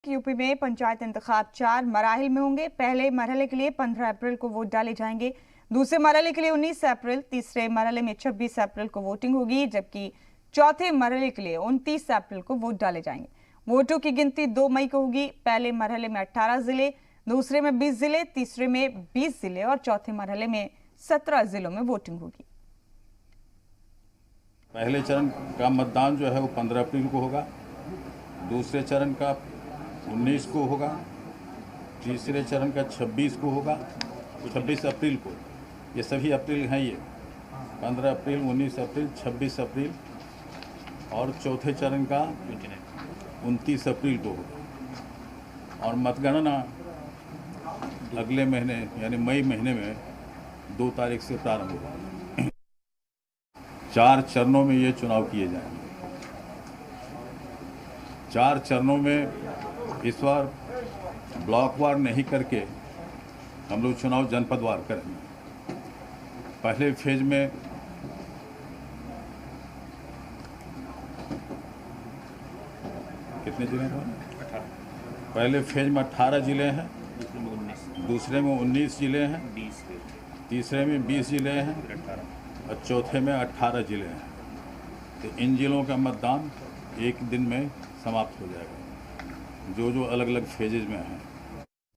UP में पंचायत इंतखाब 4 मराहिल में होंगे। पहले मरहले के लिए 15 अप्रैल को वोट डाले जाएंगे। दूसरे मरहले के लिए 19 अप्रैल, तीसरे मरहले में 26 अप्रैल को वोटिंग होगी, जबकि चौथे मरहले के लिए 29 अप्रैल को वोट डाले जाएंगे। वोटों की गिनती 2 मई को होगी। पहले मरहले में 18 जिले, दूसरे में 20 जिले, तीसरे में 20 जिले और चौथे मरहले में 17 जिलों में वोटिंग होगी। पहले चरण का मतदान जो है वो 15 अप्रैल को होगा, दूसरे चरण का 19 को होगा, तीसरे चरण का 26 को होगा, 26 अप्रैल को। ये सभी अप्रैल हैं, ये 15 अप्रैल, 19 अप्रैल, 26 अप्रैल और चौथे चरण का 29 अप्रैल को होगा। और मतगणना अगले महीने यानी मई महीने में 2 तारीख से प्रारंभ होगा। 4 चरणों में ये चुनाव किए जाएंगे। 4 चरणों में इस बार ब्लॉकवार नहीं करके हम लोग चुनाव जनपदवार करेंगे। पहले फेज में कितने जिले हैं? पहले फेज में 18 जिले हैं, दूसरे में 19 जिले हैं, तीसरे में 20 जिले हैं और चौथे में 18 जिले हैं। तो इन जिलों का मतदान एक दिन में समाप्त हो जाएगा, जो अलग अलग फेजेज में हैं।